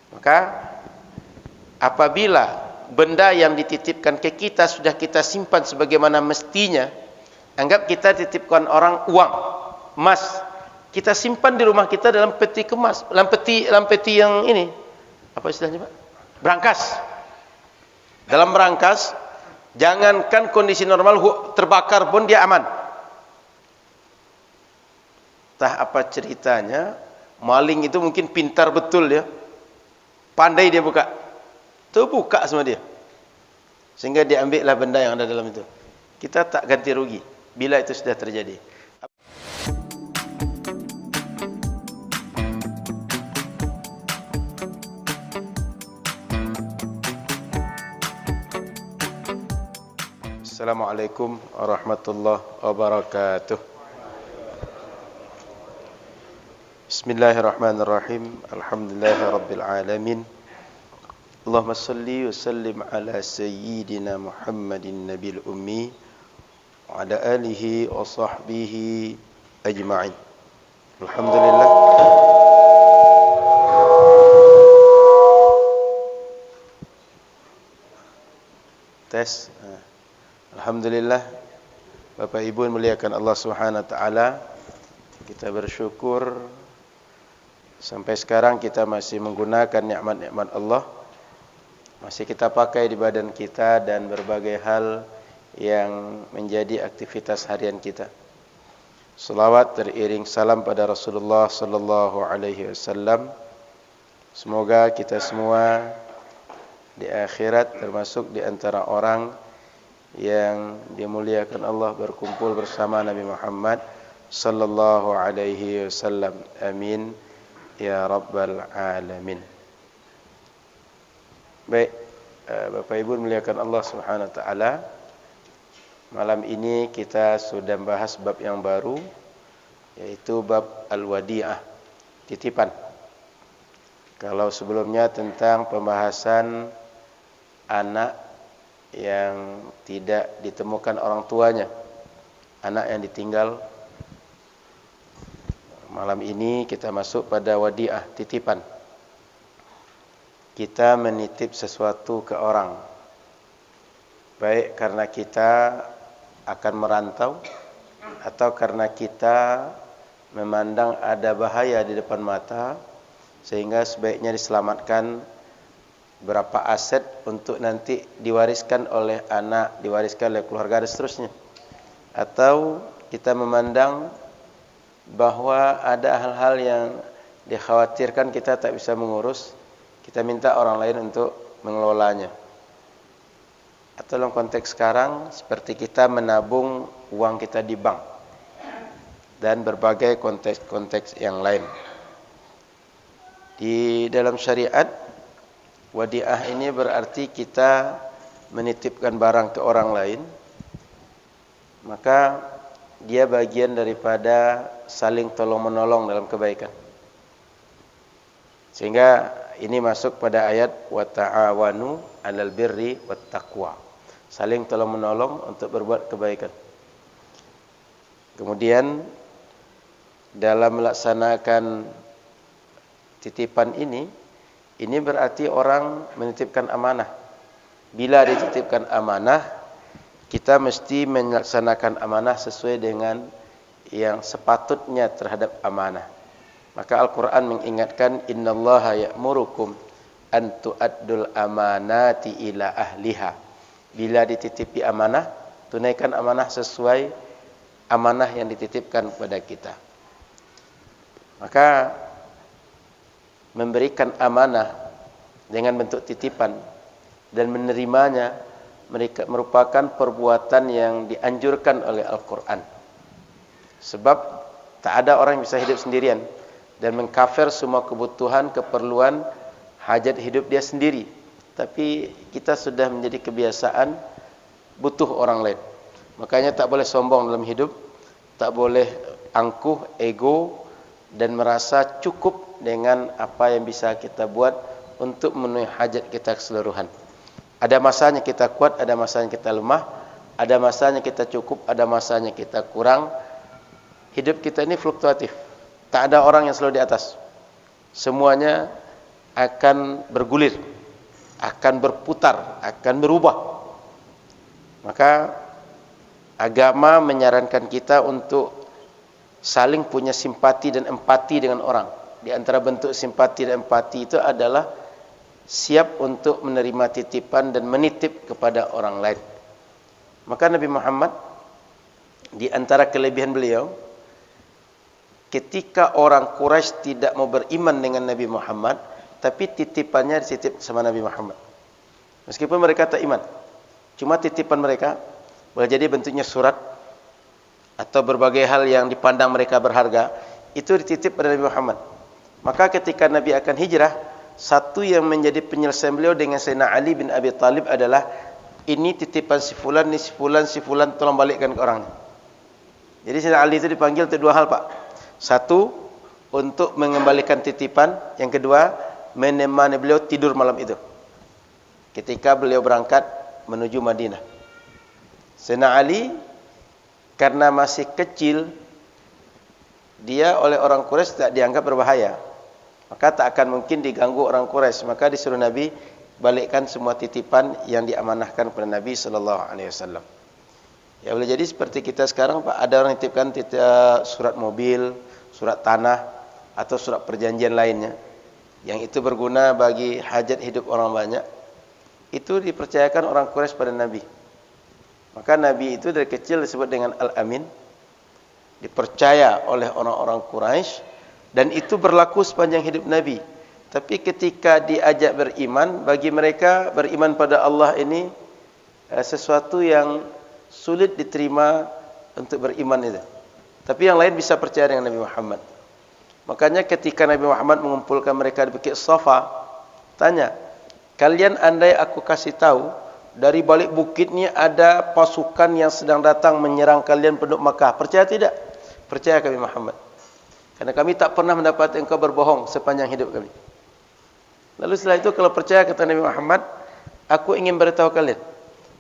Maka apabila benda yang dititipkan ke kita sudah kita simpan sebagaimana mestinya, anggap kita titipkan orang uang, emas, kita simpan di rumah kita dalam peti kemas, dalam peti yang ini, apa istilahnya Pak? Berangkas. Dalam berangkas, jangankan kondisi normal terbakar pun dia aman. Entah apa ceritanya, maling itu mungkin pintar betul ya, pandai dia buka, terbuka semua dia, sehingga diambillah benda yang ada dalam itu. Kita tak ganti rugi bila itu sudah terjadi. Assalamualaikum warahmatullahi wabarakatuh. Bismillahirrahmanirrahim. Alhamdulillahirabbil alamin. Allahumma salli wa sallim ala sayyidina Muhammadin nabil ummi wa ala alihi wa sahbihi ajma'in. Alhamdulillah. Tes. Alhamdulillah, Bapak Ibu yang muliakan Allah Subhanahu wa taala, kita bersyukur sampai sekarang kita masih menggunakan nikmat-nikmat Allah, masih kita pakai di badan kita dan berbagai hal yang menjadi aktivitas harian kita. Selawat teriring salam pada Rasulullah sallallahu alaihi wasallam. Semoga kita semua di akhirat termasuk di antara orang yang dimuliakan Allah, berkumpul bersama Nabi Muhammad sallallahu alaihi wasallam. Amin ya rabbal alamin. Baik, Bapak Ibu dimuliakan Allah Subhanahu wa taala, malam ini kita sudah membahas bab yang baru, yaitu bab al-wadi'ah, titipan. Kalau sebelumnya tentang pembahasan anak yang tidak ditemukan orang tuanya, anak yang ditinggal, malam ini kita masuk pada wadi'ah, titipan. Kita menitip sesuatu ke orang, baik karena kita akan merantau atau karena kita memandang ada bahaya di depan mata, sehingga sebaiknya diselamatkan berapa aset untuk nanti diwariskan oleh anak, diwariskan oleh keluarga dan seterusnya. Atau kita memandang bahwa ada hal-hal yang dikhawatirkan kita tak bisa mengurus, kita minta orang lain untuk mengelolanya. Atau dalam konteks sekarang seperti kita menabung uang kita di bank dan berbagai konteks-konteks yang lain. Di dalam syariat, wadi'ah ini berarti kita menitipkan barang ke orang lain, maka dia bagian daripada saling tolong-menolong dalam kebaikan. Sehingga ini masuk pada ayat wa ta'awanu 'alal birri wat taqwa. Saling tolong-menolong untuk berbuat kebaikan. Kemudian dalam melaksanakan titipan ini berarti orang menitipkan amanah. Bila dititipkan amanah, kita mesti melaksanakan amanah sesuai dengan yang sepatutnya terhadap amanah. Maka Al-Quran mengingatkan, innallaha ya'murukum an tu'addul amanati ila ahliha. Bila dititipi amanah, tunaikan amanah sesuai amanah yang dititipkan kepada kita. Maka memberikan amanah dengan bentuk titipan dan menerimanya mereka merupakan perbuatan yang dianjurkan oleh Al-Quran. Sebab tak ada orang yang bisa hidup sendirian dan mengkafir semua kebutuhan, keperluan, hajat hidup dia sendiri. Tapi kita sudah menjadi kebiasaan butuh orang lain. Makanya tak boleh sombong dalam hidup, tak boleh angkuh, ego, dan merasa cukup dengan apa yang bisa kita buat untuk memenuhi hajat kita keseluruhan. Ada masanya kita kuat, ada masanya kita lemah, ada masanya kita cukup, ada masanya kita kurang. Hidup kita ini fluktuatif. Tak ada orang yang selalu di atas. Semuanya akan bergulir, akan berputar, akan berubah. Maka agama menyarankan kita untuk saling punya simpati dan empati dengan orang. Di antara bentuk simpati dan empati itu adalah siap untuk menerima titipan dan menitip kepada orang lain. Maka Nabi Muhammad, di antara kelebihan beliau, ketika orang Quraisy tidak mau beriman dengan Nabi Muhammad, tapi titipannya dititip sama Nabi Muhammad. Meskipun mereka tak iman, cuma titipan mereka boleh jadi bentuknya surat atau berbagai hal yang dipandang mereka berharga, itu dititip pada Nabi Muhammad. Maka ketika Nabi akan hijrah, satu yang menjadi penyelesaian beliau dengan Sayyidina Ali bin Abi Thalib adalah, ini titipan si fulan, ni si fulan, tolong balikkan ke orangnya. Jadi Sayyidina Ali itu dipanggil untuk dua hal, Pak. Satu, untuk mengembalikan titipan. Yang kedua, menemani beliau tidur malam itu ketika beliau berangkat menuju Madinah. Sayyidina Ali karena masih kecil, dia oleh orang Quraisy tak dianggap berbahaya, maka tak akan mungkin diganggu orang Quraisy. Maka disuruh Nabi balikkan semua titipan yang diamanahkan kepada Nabi sallallahu alaihi wasallam. Ya boleh jadi seperti kita sekarang, Pak, ada orang titipkan surat mobil, surat tanah, atau surat perjanjian lainnya yang itu berguna bagi hajat hidup orang banyak. Itu dipercayakan orang Quraisy pada Nabi. Maka Nabi itu dari kecil disebut dengan Al-Amin, dipercaya oleh orang-orang Quraisy, dan itu berlaku sepanjang hidup Nabi. Tapi ketika diajak beriman, bagi mereka beriman pada Allah ini sesuatu yang sulit diterima untuk beriman itu. Tapi yang lain bisa percaya dengan Nabi Muhammad. Makanya ketika Nabi Muhammad mengumpulkan mereka di Bukit Safa, tanya, kalian andai aku kasih tahu dari balik bukit ni ada pasukan yang sedang datang menyerang kalian penduduk Makkah, percaya tidak? Percaya kami Muhammad. Karena kami tak pernah mendapat engkau berbohong sepanjang hidup kami. Lalu setelah itu kalau percaya, kata Nabi Muhammad, aku ingin beritahu kalian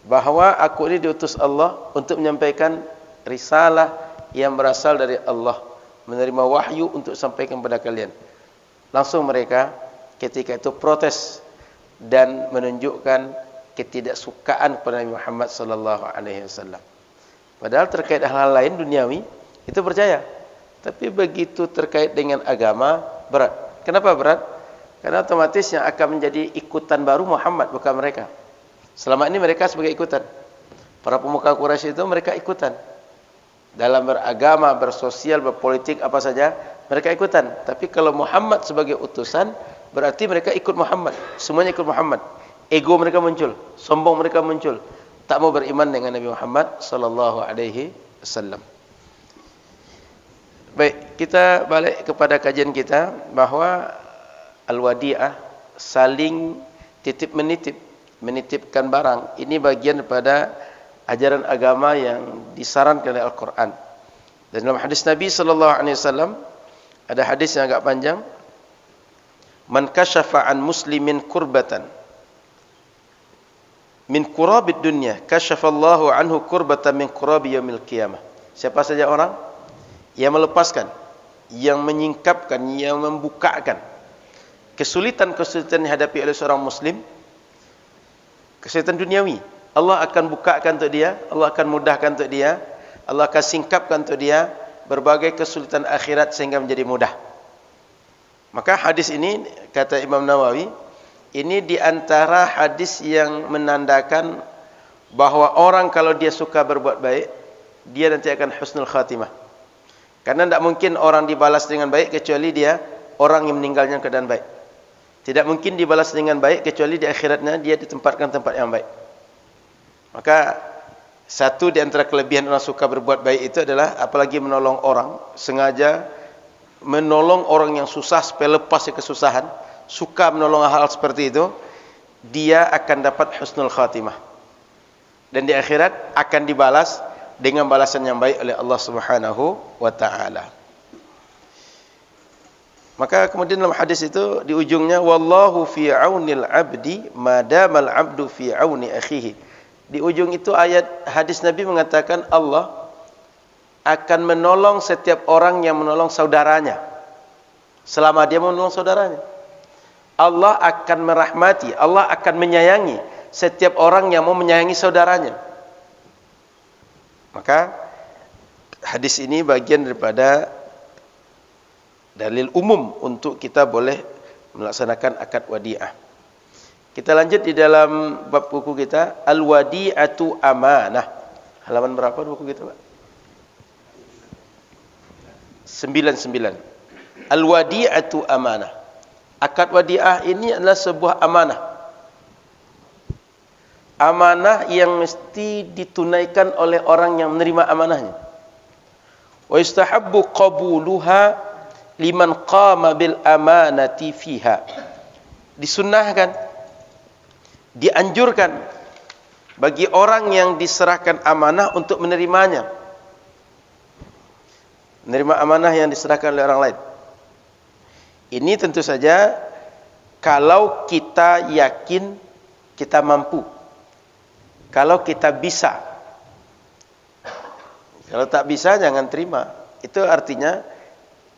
bahawa aku ini diutus Allah untuk menyampaikan risalah yang berasal dari Allah, menerima wahyu untuk sampaikan kepada kalian. Langsung mereka ketika itu protes dan menunjukkan ketidaksukaan kepada Nabi Muhammad sallallahu alaihi wasallam. Padahal terkait hal-hal lain duniawi itu percaya, tapi begitu terkait dengan agama berat. Kenapa berat? Karena otomatis yang akan menjadi ikutan baru Muhammad, bukan mereka. Selama ini mereka sebagai ikutan. Para pemuka Quraisy itu mereka ikutan. Dalam beragama, bersosial, berpolitik, apa saja, mereka ikutan. Tapi kalau Muhammad sebagai utusan, berarti mereka ikut Muhammad. Semuanya ikut Muhammad. Ego mereka muncul, sombong mereka muncul. Tak mau beriman dengan Nabi Muhammad sallallahu alaihi wasallam. Baik, kita balik kepada kajian kita bahawa al-wadi'ah, saling titip menitip, menitipkan barang, ini bagian daripada ajaran agama yang disarankan oleh Al-Quran. Dan dalam hadis Nabi sallallahu alaihi wasallam ada hadis yang agak panjang, man kashafa an muslimin kurbatan min kurabid dunya kashafallahu anhu kurbatan min kurabi yaumil qiyamah. Siapa saja orang yang melepaskan, yang menyingkapkan, yang membukakan kesulitan-kesulitan yang dihadapi oleh seorang muslim, kesulitan duniawi, Allah akan bukakan untuk dia, Allah akan mudahkan untuk dia, Allah akan singkapkan untuk dia berbagai kesulitan akhirat sehingga menjadi mudah. Maka hadis ini, kata Imam Nawawi, ini di antara hadis yang menandakan bahawa orang kalau dia suka berbuat baik, dia nanti akan husnul khatimah. Karena tidak mungkin orang dibalas dengan baik kecuali dia orang yang meninggalnya keadaan baik. Tidak mungkin dibalas dengan baik kecuali di akhiratnya dia ditempatkan tempat yang baik. Maka satu di antara kelebihan orang suka berbuat baik itu adalah apalagi menolong orang, sengaja menolong orang yang susah supaya lepas dari kesusahan, suka menolong hal seperti itu, dia akan dapat husnul khatimah. Dan di akhirat akan dibalas dengan balasan yang baik oleh Allah Subhanahu wa taala. Maka kemudian dalam hadis itu di ujungnya, wallahu fi aunil abdi madamal abdu fi auni akhihi. Di ujung itu ayat hadis Nabi mengatakan Allah akan menolong setiap orang yang menolong saudaranya selama dia menolong saudaranya. Allah akan merahmati, Allah akan menyayangi setiap orang yang mau menyayangi saudaranya. Maka hadis ini bagian daripada dalil umum untuk kita boleh melaksanakan akad wadi'ah. Kita lanjut di dalam bab buku kita, Al-Wadi'atu Amanah. Halaman berapa buku kita, Pak? 99. Al-Wadi'atu Amanah. Akad wadi'ah ini adalah sebuah amanah. Amanah yang mesti ditunaikan oleh orang yang menerima amanahnya. Wa yustahabbu qabuluha liman qama bil amanati fiha. Disunnahkan, dianjurkan bagi orang yang diserahkan amanah untuk menerimanya. Menerima amanah yang diserahkan oleh orang lain. Ini tentu saja kalau kita yakin kita mampu. Kalau kita bisa. Kalau tak bisa jangan terima. Itu artinya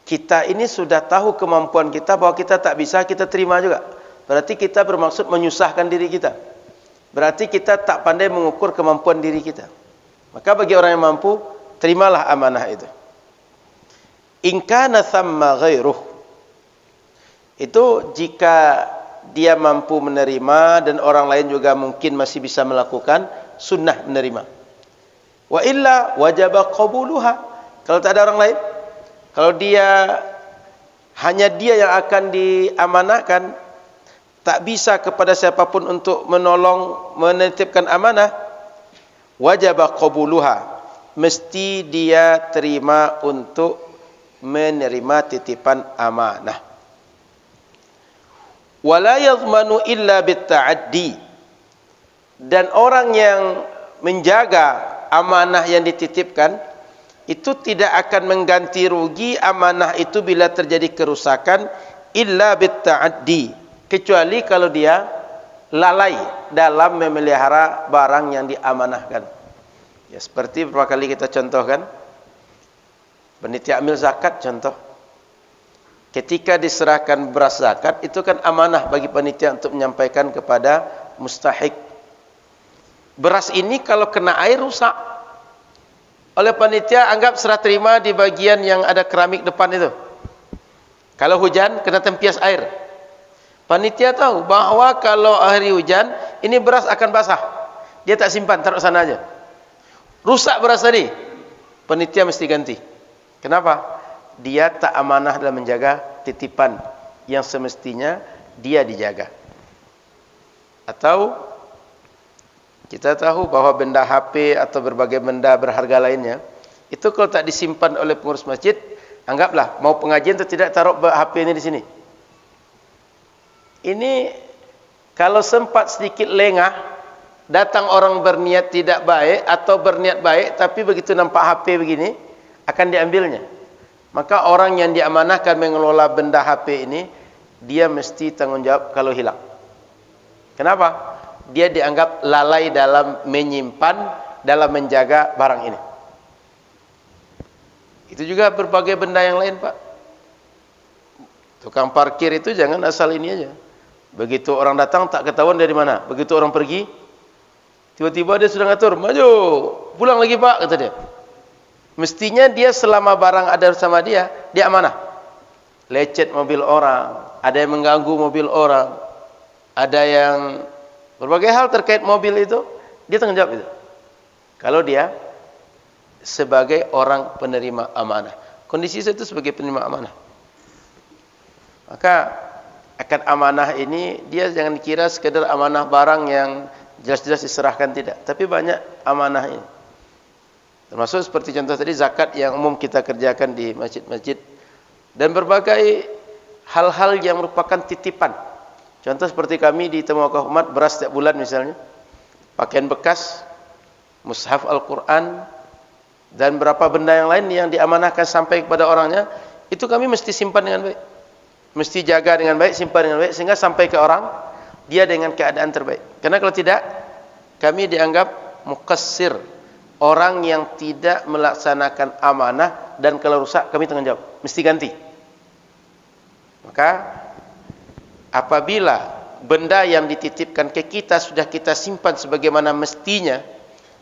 kita ini sudah tahu kemampuan kita bahwa kita tak bisa, kita terima juga. Berarti kita bermaksud menyusahkan diri kita. Berarti kita tak pandai mengukur kemampuan diri kita. Maka bagi orang yang mampu, terimalah amanah itu. In kana thamma ghairuh. Itu jika dia mampu menerima dan orang lain juga mungkin masih bisa melakukan, sunnah menerima. Wa illa wajaba qabuluha. Kalau tak ada orang lain, kalau hanya dia yang akan diamanahkan, tak bisa kepada siapapun untuk menolong menitipkan amanah, wajaba qabuluha. Mesti dia terima untuk menerima titipan amanah. Wala yadhmanu illa bitta'addi. Dan orang yang menjaga amanah yang dititipkan itu tidak akan mengganti rugi amanah itu bila terjadi kerusakan illa bitta'addi, kecuali kalau dia lalai dalam memelihara barang yang diamanahkan. Ya, seperti beberapa kali kita contohkan, panitia amil zakat contoh. Ketika diserahkan beras zakat, itu kan amanah bagi panitia untuk menyampaikan kepada mustahik. Beras ini kalau kena air rusak. Oleh panitia anggap serah terima di bagian yang ada keramik depan itu. Kalau hujan kena tempias air. Panitia tahu bahwa kalau hari hujan ini beras akan basah. Dia tak simpan, taruh sana aja. Rusak beras tadi. Panitia mesti ganti. Kenapa? Dia tak amanah dalam menjaga titipan yang semestinya dia dijaga. Atau kita tahu bahwa benda HP atau berbagai benda berharga lainnya, itu kalau tak disimpan oleh pengurus masjid, anggaplah mau pengajian atau tidak, taruh HP ini di sini. Ini kalau sempat sedikit lengah, datang orang berniat tidak baik atau berniat baik, tapi begitu nampak HP begini, akan diambilnya. Maka orang yang diamanahkan mengelola benda HP ini, dia mesti tanggung jawab kalau hilang. Kenapa? Dia dianggap lalai dalam menyimpan, dalam menjaga barang ini. Itu juga berbagai benda yang lain, Pak. Tukang parkir itu jangan asal ini aja. Begitu orang datang tak ketahuan dari mana. Begitu orang pergi, tiba-tiba dia sudah ngatur, maju, pulang lagi Pak, kata dia. Mestinya dia selama barang ada bersama dia, dia amanah. Lecet mobil orang, ada yang mengganggu mobil orang, ada yang berbagai hal terkait mobil itu, dia tanggung jawab itu. Kalau dia sebagai orang penerima amanah. Kondisi itu sebagai penerima amanah. Maka akad amanah ini dia jangan dikira sekedar amanah barang yang jelas-jelas diserahkan, tidak. Tapi banyak amanah ini. Termasuk seperti contoh tadi zakat yang umum kita kerjakan di masjid-masjid dan berbagai hal-hal yang merupakan titipan. Contoh seperti kami di Temu Wakaf Umat beras setiap bulan misalnya, pakaian bekas, mushaf Al-Quran dan beberapa benda yang lain yang diamanahkan sampai kepada orangnya, itu kami mesti simpan dengan baik, mesti jaga dengan baik, simpan dengan baik sehingga sampai ke orang dia dengan keadaan terbaik. Karena kalau tidak, kami dianggap muqassir, orang yang tidak melaksanakan amanah, dan kalau rusak kami tanggung jawab, mesti ganti. Maka apabila benda yang dititipkan ke kita sudah kita simpan sebagaimana mestinya,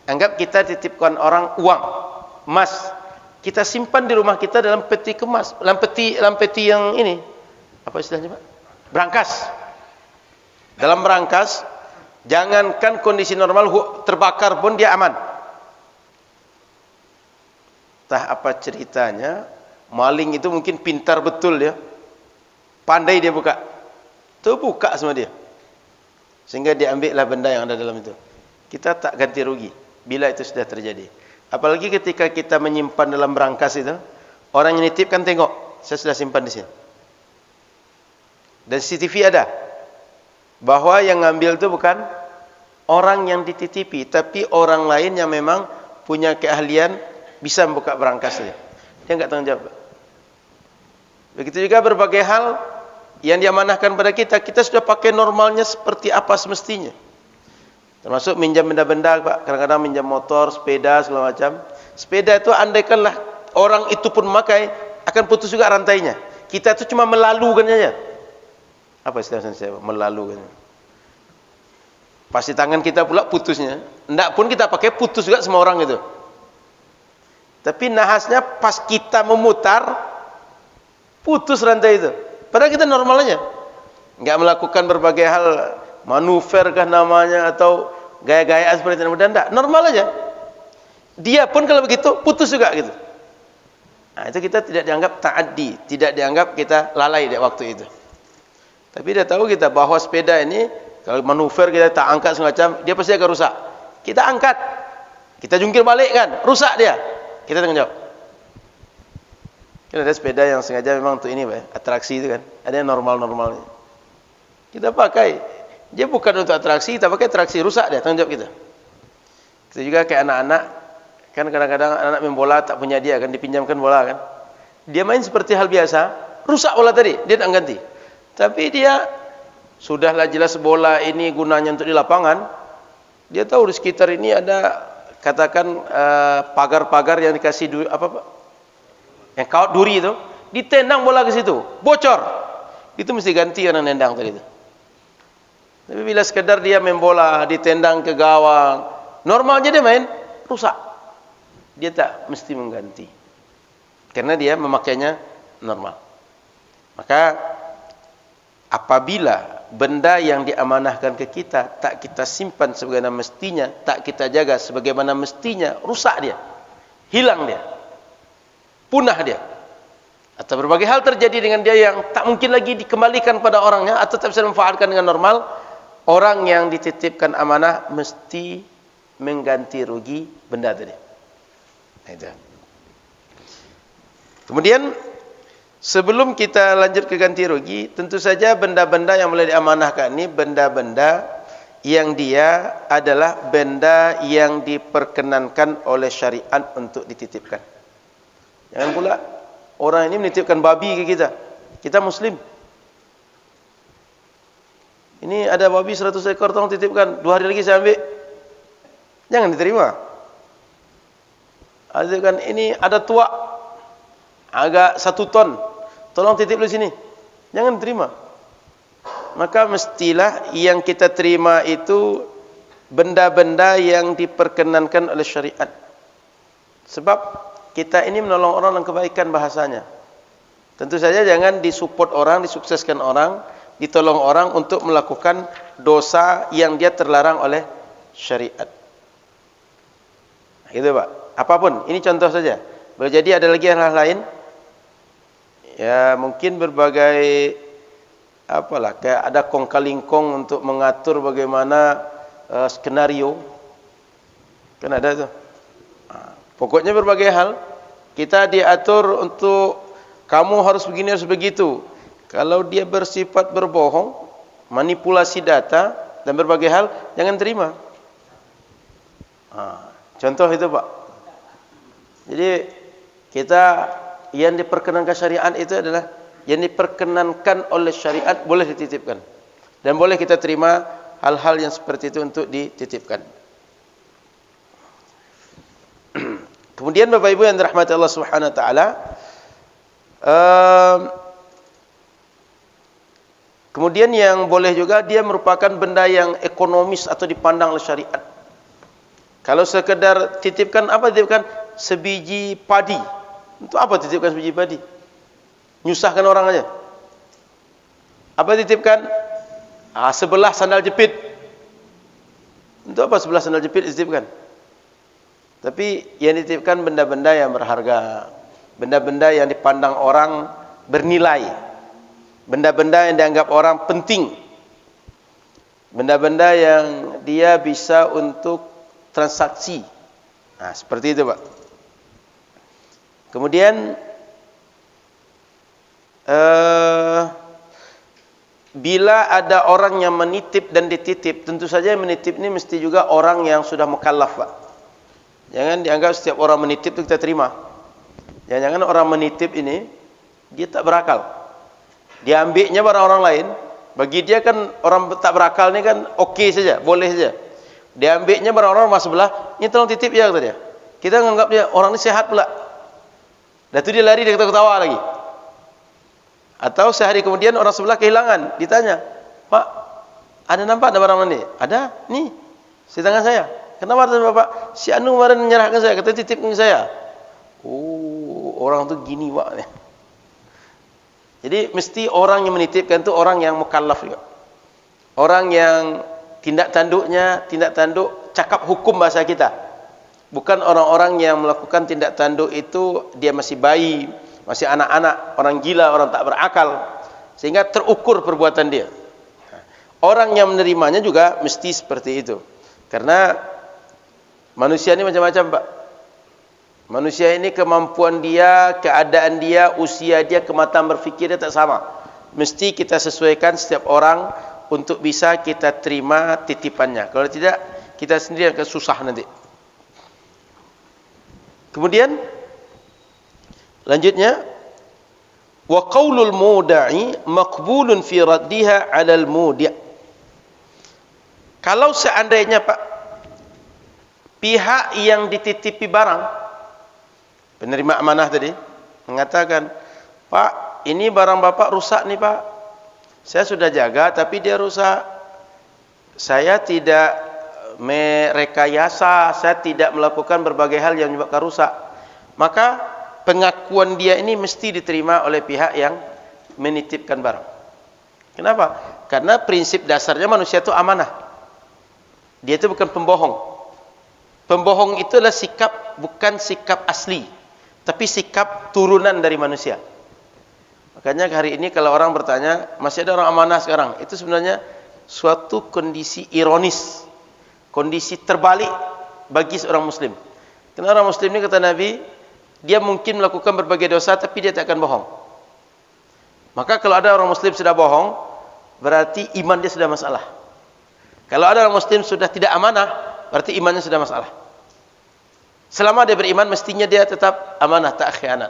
anggap kita titipkan orang uang, emas, kita simpan di rumah kita dalam peti kemas, dalam peti yang ini, apa istilahnya Pak? Berangkas. Dalam berangkas, jangankan kondisi normal terbakar pun dia aman. Entah apa ceritanya, maling itu mungkin pintar betul dia, pandai dia buka, terbuka semua dia, sehingga dia ambillah benda yang ada dalam itu. Kita tak ganti rugi bila itu sudah terjadi. Apalagi ketika kita menyimpan dalam berangkas itu, orang yang nitipkan tengok, saya sudah simpan di sini. Dan CCTV ada, bahwa yang ngambil itu bukan orang yang dititipi, tapi orang lain yang memang punya keahlian bisa membuka berangkas saja. Dia enggak tanggung jawab. Begitu juga berbagai hal yang diamanahkan pada kita, kita sudah pakai normalnya seperti apa semestinya. Termasuk minjam benda-benda Pak, kadang-kadang minjam motor, sepeda, segala macam. Sepeda itu andaikanlah orang itu pun memakai, akan putus juga rantainya. Kita itu cuma melalukan saja. Apa istilah saya? Melalukan. Pasti tangan kita pula putusnya. Enggak pun kita pakai, putus juga semua orang itu. Tapi nahasnya pas kita memutar, putus rantai itu. Padahal kita normal aja, nggak melakukan berbagai hal manuver kah namanya, atau gaya-gayaan seperti itu. Dan enggak, normal aja. Dia pun kalau begitu putus juga gitu. Nah, itu kita tidak dianggap ta'addi, tidak dianggap kita lalai di waktu itu. Tapi dia tahu kita bahwa sepeda ini kalau manuver kita tak angkat semacam, dia pasti akan rusak. Kita angkat, kita jungkir balik kan, rusak dia. Kita tanggung jawab. Kan ada sepeda yang sengaja memang untuk ini, Pak, atraksi itu kan. Ada yang normal-normalnya. Kita pakai. Dia bukan untuk atraksi, kita pakai atraksi, rusak dia, tanggung jawab kita. Kita juga kayak anak-anak, kan kadang-kadang anak main bola tak punya dia kan, dipinjamkan bola kan. Dia main seperti hal biasa, rusak bola tadi, dia tak ganti. Tapi dia sudahlah jelas bola ini gunanya untuk di lapangan. Dia tahu di sekitar ini ada katakan pagar-pagar yang dikasih apa Pak? Yang kawat duri itu, ditendang bola ke situ, bocor. Itu mesti ganti orang nendang tadi itu. Tapi bila sekedar dia main bola, ditendang ke gawang, normalnya dia main, rusak. Dia tak mesti mengganti. Karena dia memakainya normal. Maka apabila benda yang diamanahkan ke kita tak kita simpan sebagaimana mestinya, tak kita jaga sebagaimana mestinya, rusak dia, hilang dia, punah dia, atau berbagai hal terjadi dengan dia yang tak mungkin lagi dikembalikan pada orangnya, atau tak bisa dimanfaatkan dengan normal. Orang yang dititipkan amanah mesti mengganti rugi benda tadi. Itu. Kemudian sebelum kita lanjut ke ganti rugi, tentu saja benda-benda yang mulai diamanahkan ini benda-benda yang dia adalah benda yang diperkenankan oleh syariat untuk dititipkan. Jangan pula orang ini menitipkan babi ke kita. Kita muslim. Ini ada babi 100 ekor, tolong titipkan, 2 hari lagi saya ambil. Jangan diterima. Kan ini ada tuak agak 1 ton, tolong titip di sini. Jangan diterima. Maka mestilah yang kita terima itu benda-benda yang diperkenankan oleh syariat. Sebab kita ini menolong orang dalam kebaikan bahasanya. Tentu saja jangan disupport orang, disukseskan orang, ditolong orang untuk melakukan dosa yang dia terlarang oleh syariat. Gitu Pak. Apapun, ini contoh saja. Boleh jadi ada lagi hal-hal lain. Ya mungkin berbagai apalah, kayak ada kong kalingkong untuk mengatur bagaimana skenario. Kan ada tuh. Pokoknya berbagai hal kita diatur untuk kamu harus begini, harus begitu. Kalau dia bersifat berbohong, manipulasi data dan berbagai hal, jangan terima. Contoh itu Pak. Jadi kita yang diperkenankan syariat itu adalah yang diperkenankan oleh syariat boleh dititipkan. Dan boleh kita terima hal-hal yang seperti itu untuk dititipkan. Kemudian Bapak Ibu yang dirahmati Allah Subhanahu wa taala, Kemudian yang boleh juga dia merupakan benda yang ekonomis atau dipandang oleh syariat. Kalau sekedar titipkan, apa titipkan? Sebiji padi. Untuk apa titipkan sebiji padi? Nyusahkan orang aja. Apa titipkan? Sebelah sandal jepit. Untuk apa sebelah sandal jepit dititipkan? Tapi yang dititipkan benda-benda yang berharga, benda-benda yang dipandang orang bernilai, benda-benda yang dianggap orang penting, benda-benda yang dia bisa untuk transaksi. Nah, seperti itu, Pak. Kemudian bila ada orang yang menitip dan dititip, tentu saja yang menitip ini mesti juga orang yang sudah mukallaf, Pak. Jangan dianggap setiap orang menitip itu kita terima. Jangan orang menitip ini dia tak berakal. Dia ambilnya barang orang lain, bagi dia kan orang tak berakal ni kan okey saja, boleh saja. Dia ambilnya barang orang rumah sebelah, ini tolong titip ya, kata dia. Kita menganggap dia orang ni sehat pula. Dan tu dia lari, dia ketawa lagi. Atau sehari kemudian orang sebelah kehilangan, ditanya, "Pak, ada nampak ada barang ni?" "Ada, ni, di tangan saya." "Kenapa kata Bapak?" "Si Anu kemarin menyerahkan saya, kata titip ke saya." Oh, orang tu gini, Pak. Jadi mesti orang yang menitipkan tu orang yang mukallaf juga. Orang yang tindak tanduk cakap hukum bahasa kita. Bukan orang-orang yang melakukan tindak tanduk itu dia masih bayi, masih anak-anak, orang gila, orang tak berakal, sehingga terukur perbuatan dia. Orang yang menerimanya juga mesti seperti itu. Karena manusia ini macam-macam, Pak. Manusia ini kemampuan dia, keadaan dia, usia dia, kematangan berfikir dia tak sama. Mesti kita sesuaikan setiap orang untuk bisa kita terima titipannya. Kalau tidak, kita sendiri akan susah nanti. Kemudian lanjutnya, wa qaulul muda'i maqbulun fi raddiha 'alal mudi'. Kalau seandainya, Pak, pihak yang dititipi barang, penerima amanah tadi mengatakan, "Pak, ini barang Bapak rusak nih, Pak. Saya sudah jaga tapi dia rusak. Saya tidak merekayasa, saya tidak melakukan berbagai hal yang menyebabkan rusak." Maka pengakuan dia ini mesti diterima oleh pihak yang menitipkan barang. Kenapa? Karena prinsip dasarnya manusia itu amanah. Dia itu bukan pembohong. Pembohong itu adalah sikap, bukan sikap asli, tapi sikap turunan dari manusia. Makanya hari ini kalau orang bertanya, masih ada orang amanah sekarang, itu sebenarnya suatu kondisi ironis, kondisi terbalik bagi seorang muslim. Karena orang muslim ini, kata Nabi, dia mungkin melakukan berbagai dosa tapi dia tak akan bohong. Maka kalau ada orang muslim sudah bohong, berarti iman dia sudah masalah. Kalau ada orang muslim sudah tidak amanah, berarti imannya sudah masalah. Selama dia beriman, mestinya dia tetap amanah, tak khianat.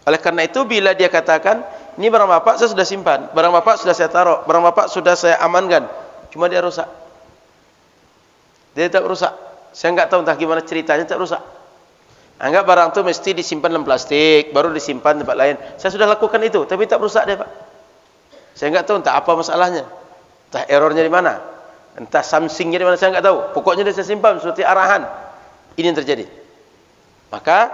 Oleh karena itu, bila dia katakan, "Ini barang Bapak saya sudah simpan, barang Bapak sudah saya taruh, barang Bapak sudah saya amankan, cuma dia rusak." Dia tak rusak. Saya enggak tahu entah gimana ceritanya, tak rusak. Anggap barang itu mesti disimpan dalam plastik, baru disimpan tempat lain. Saya sudah lakukan itu, tapi tak rusak dia, Pak. Saya enggak tahu entah apa masalahnya, entah errornya di mana, entah somethingnya di mana, saya enggak tahu. Pokoknya dia saya simpan seperti arahan. Ini yang terjadi. Maka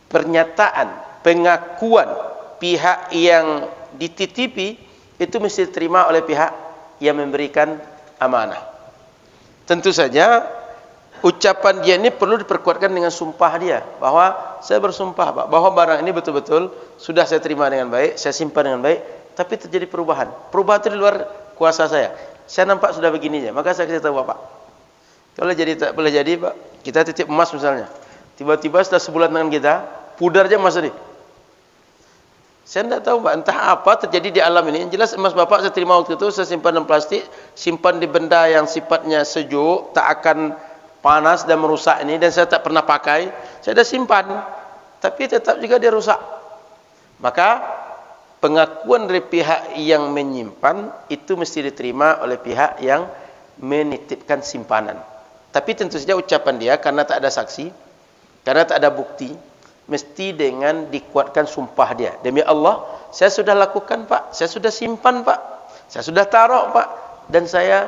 pernyataan, pengakuan pihak yang dititipi itu mesti diterima oleh pihak yang memberikan amanah. Tentu saja ucapan dia ini perlu diperkuatkan dengan sumpah dia, bahwa saya bersumpah, Pak, bahwa barang ini betul-betul sudah saya terima dengan baik, saya simpan dengan baik, tapi terjadi perubahan. Perubahan itu di luar kuasa saya. Saya nampak sudah begininya, maka saya kasih tahu Bapak. Kalau jadi tak boleh jadi, Pak, kita titip emas misalnya. Tiba-tiba setelah sebulan dengan kita, pudar aja emas tadi. Saya tidak tahu, Pak, entah apa terjadi di alam ini. Yang jelas emas Bapak saya terima waktu itu, saya simpan dalam plastik, simpan di benda yang sifatnya sejuk, tak akan panas dan merusak ini, dan saya tak pernah pakai. Saya dah simpan, tapi tetap juga dia rusak. Maka pengakuan dari pihak yang menyimpan itu mesti diterima oleh pihak yang menitipkan simpanan. Tapi tentu saja ucapan dia, karena tak ada saksi, karena tak ada bukti, mesti dengan dikuatkan sumpah dia. Demi Allah, saya sudah lakukan, Pak, saya sudah simpan, Pak. Saya sudah taruh Pak, dan saya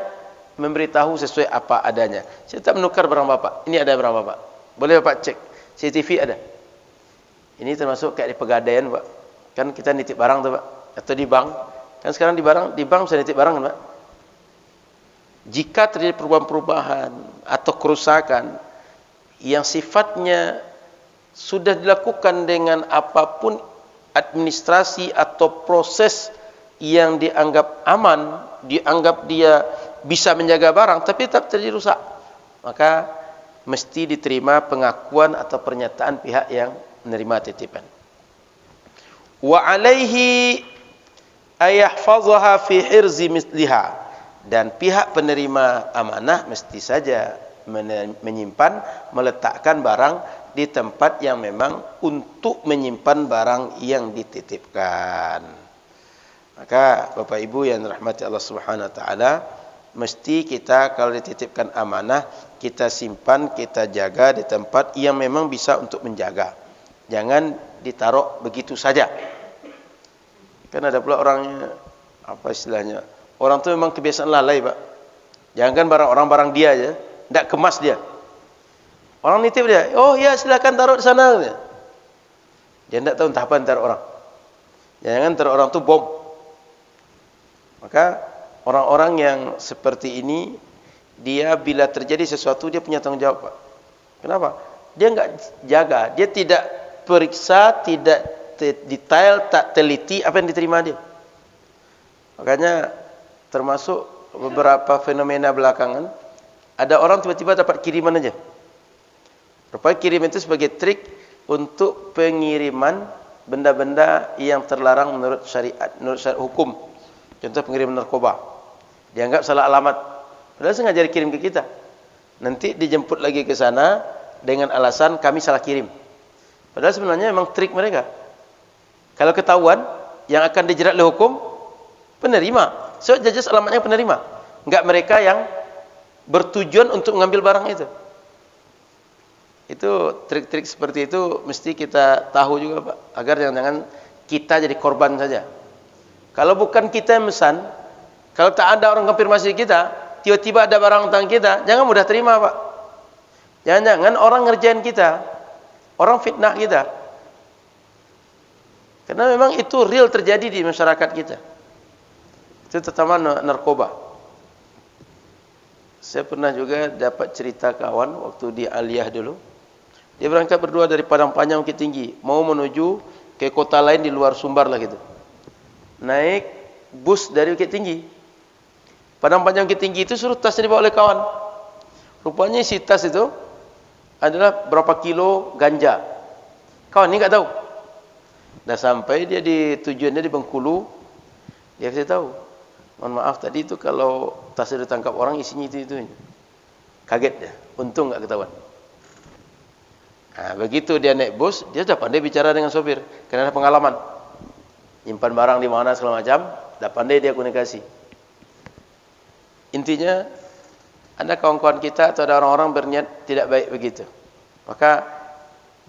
memberitahu sesuai apa adanya. Saya tak menukar barang Bapak. Ini ada barang Bapak. Boleh Bapak cek. CCTV ada. Ini termasuk kayak di Pegadaian Pak. Kan kita nitip barang tuh Pak. Atau di bank. Kan sekarang di bank bisa nitip barang kan Pak. Jika terjadi perubahan-perubahan atau kerusakan yang sifatnya sudah dilakukan dengan apapun administrasi atau proses yang dianggap aman, dianggap dia bisa menjaga barang, tapi tetap terjadi rusak, maka mesti diterima pengakuan atau pernyataan pihak yang menerima titipan. Wa alaihi ayahfazaha fi hirzi misliha, dan pihak penerima amanah mesti saja menyimpan, meletakkan barang di tempat yang memang untuk menyimpan barang yang dititipkan. Maka Bapak Ibu yang dirahmati Allah Subhanahu wa taala, mesti kita kalau dititipkan amanah, kita simpan, kita jaga di tempat yang memang bisa untuk menjaga. Jangan ditaruh begitu saja. Kan ada pula orangnya, apa istilahnya? Orang tu memang kebiasaan lalai, Pak. Jangan barang dia aja, tidak kemas dia. Orang nitip dia, oh ya silakan taruh di sana. Dia tidak tahu entah apa taruh orang. Jangan taruh orang tu bom. Maka orang-orang yang seperti ini, dia bila terjadi sesuatu dia punya tanggung jawab Pak. Kenapa? Dia enggak jaga, dia tidak periksa, tidak detail, tak teliti apa yang diterima dia. Makanya termasuk beberapa fenomena belakangan, ada orang tiba-tiba dapat kiriman aja. Rupanya kirim itu sebagai trik untuk pengiriman benda-benda yang terlarang menurut syariat, menurut syariat hukum. Contoh pengiriman narkoba, dianggap salah alamat, padahal sengaja dikirim ke kita. Nanti dijemput lagi ke sana dengan alasan kami salah kirim. Padahal sebenarnya memang trik mereka. Kalau ketahuan, yang akan dijerat oleh hukum penerima. So jelas alamatnya penerima, enggak mereka yang bertujuan untuk mengambil barang itu. Itu trik-trik seperti itu mesti kita tahu juga Pak, agar jangan-jangan kita jadi korban saja. Kalau bukan kita yang pesan, kalau tak ada orang konfirmasi kita, tiba-tiba ada barang tentang kita, jangan mudah terima Pak. Jangan-jangan orang ngerjain kita, orang fitnah kita. Karena memang itu real terjadi di masyarakat kita. Itu terutama narkoba. Saya pernah juga dapat cerita kawan waktu di Aliyah dulu. Dia berangkat berdua dari Padang Panjang Bukit Tinggi, mau menuju ke kota lain di luar Sumbar lah gitu. Naik bus dari Bukit Tinggi. Padang Panjang Bukit Tinggi itu suruh tasnya dibawa oleh kawan. Rupanya isi tas itu adalah berapa kilo ganja. Kawan ini enggak tahu. Dah sampai dia di tujuannya di Bengkulu, dia kasih tahu, mohon maaf tadi itu kalau tasnya ditangkap orang isinya itu. Kaget dia, untung enggak ketahuan. Nah, begitu dia naik bus, dia sudah pandai bicara dengan sopir, karena ada pengalaman. Nyimpan barang di mana segala macam, dah pandai dia komunikasi. Intinya, ada kawan-kawan kita atau ada orang-orang berniat tidak baik begitu. Maka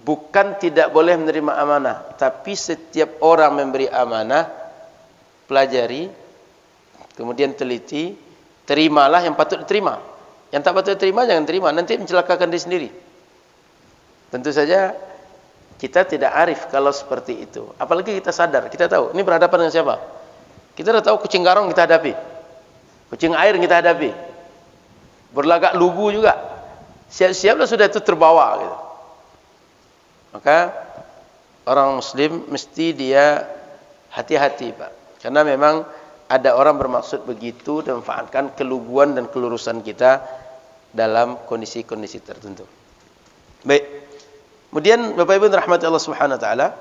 bukan tidak boleh menerima amanah, tapi setiap orang memberi amanah, pelajari, kemudian teliti, terimalah yang patut diterima. Yang tak patut diterima jangan terima, nanti mencelakakan diri sendiri. Tentu saja kita tidak arif kalau seperti itu. Apalagi kita sadar, kita tahu ini berhadapan dengan siapa. Kita sudah tahu kucing garong kita hadapi, kucing air kita hadapi, berlagak lugu juga. Siap-siaplah sudah itu terbawa gitu. Maka orang muslim mesti dia hati-hati Pak. Karena memang ada orang bermaksud begitu dan memanfaatkan keluguan dan kelurusan kita dalam kondisi-kondisi tertentu. Baik. Kemudian Bapak Ibu rahmati Allah Subhanahu wa taala,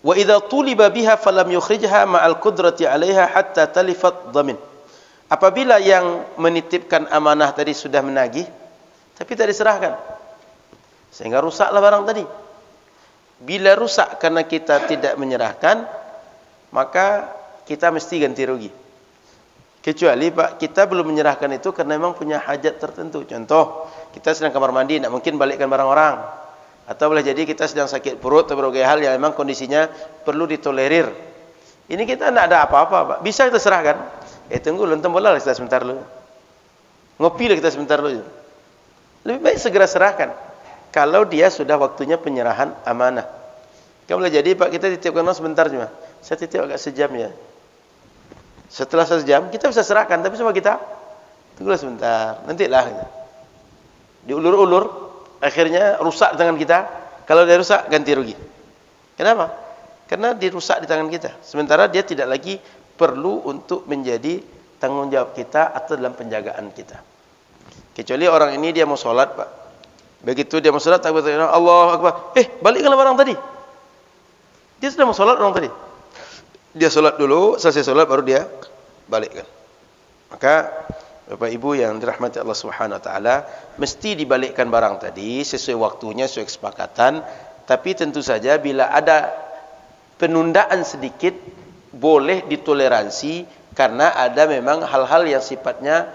wa idza tuliba biha falam yukhrijha ma'al qudrati 'alaiha hatta talifat dhamin. Apabila yang menitipkan amanah tadi sudah menagih tapi tak diserahkan, sehingga rusaklah barang tadi. Bila rusak karena kita tidak menyerahkan, maka kita mesti ganti rugi. Kecuali Pak, kita belum menyerahkan itu karena memang punya hajat tertentu. Contoh, kita sedang kamar mandi, tidak mungkin balikkan barang orang. Atau boleh jadi kita sedang sakit perut atau berbagai hal yang memang kondisinya perlu ditolerir. Ini kita tidak ada apa-apa Pak, bisa kita serahkan. Tunggu nonton bola lah kita sebentar dulu. Ngopi lah kita sebentar dulu. Lebih baik segera serahkan. Kalau dia sudah waktunya penyerahan amanah. Kan boleh jadi Pak kita titipkan orang sebentar cuma. Saya titip agak sejam ya. Setelah sejam kita bisa serahkan, tapi sama kita tunggulah sebentar. Nantilah. Diulur-ulur, akhirnya rusak di tangan kita. Kalau dia rusak ganti rugi. Kenapa? Karena dirusak di tangan kita. Sementara dia tidak lagi perlu untuk menjadi tanggung jawab kita atau dalam penjagaan kita. Kecuali orang ini dia mau sholat Pak. Begitu dia mau sholat, takbir Allahu Akbar. Balikkanlah barang tadi. Dia sudah mau sholat orang tadi. Dia sholat dulu, selesai sholat baru dia balikkan. Maka Bapak Ibu yang dirahmati Allah Subhanahu Wa Taala, mesti dibalikkan barang tadi sesuai waktunya, sesuai kesepakatan. Tapi tentu saja bila ada penundaan sedikit boleh ditoleransi karena ada memang hal-hal yang sifatnya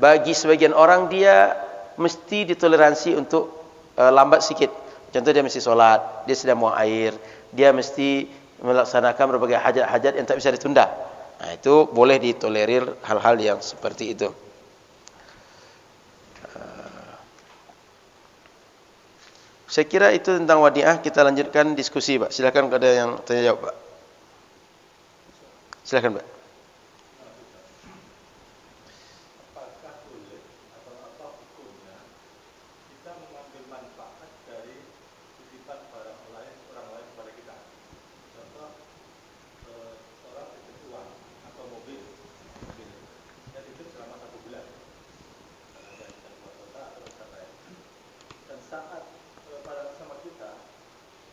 bagi sebagian orang dia mesti ditoleransi untuk lambat sedikit. Contoh dia mesti sholat, dia sedang buang air, dia mesti melaksanakan berbagai hajat-hajat yang tak bisa ditunda. Nah, itu boleh ditolerir hal-hal yang seperti itu. Saya kira itu tentang wadiah. Kita lanjutkan diskusi Pak. Silakan kalau ada yang tanya jawab Pak. Silakan Pak. Apakah boleh atau apa hukumnya kita mengambil manfaat dari titipan barang lain orang lain kepada kita? Contoh orang titip uang atau mobil, dia titip selama 1 bulan. Ada di luar kota atau tempat lain. Dan saat pada sama kita,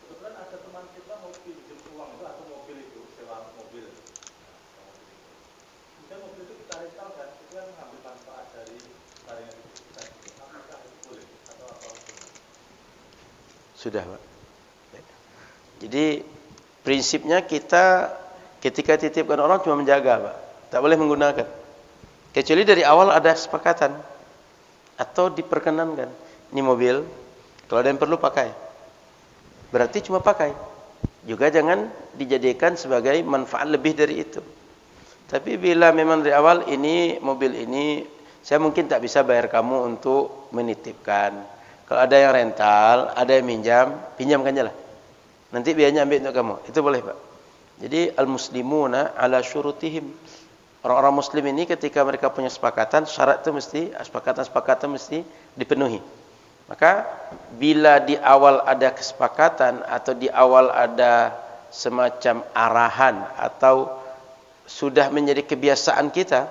kebetulan ada teman kita mau pinjam uang itu atau mobil itu, sewa mobil. Kemudian mobil itu kita rentalkan, itu kan mengambil manfaat dari barang yang kita titip. Apakah itu boleh atau apa hukumnya? Sudah Pak. Jadi prinsipnya kita ketika titipkan orang cuma menjaga Pak. Tak boleh menggunakan. Kecuali dari awal ada kesepakatan atau diperkenankan. Ini mobil, kalau ada yang perlu pakai. Berarti cuma pakai. Juga jangan dijadikan sebagai manfaat lebih dari itu. Tapi bila memang dari awal ini mobil ini saya mungkin tak bisa bayar kamu untuk menitipkan. Kalau ada yang rental, ada yang minjam, pinjamkan aja lah. Nanti biayanya ambil untuk kamu. Itu boleh Pak. Jadi al-muslimuna ala syurutihim. Orang-orang muslim ini ketika mereka punya sepakatan, syarat itu mesti, sepakatan-sepakatan mesti dipenuhi. Maka bila di awal ada kesepakatan atau di awal ada semacam arahan atau sudah menjadi kebiasaan kita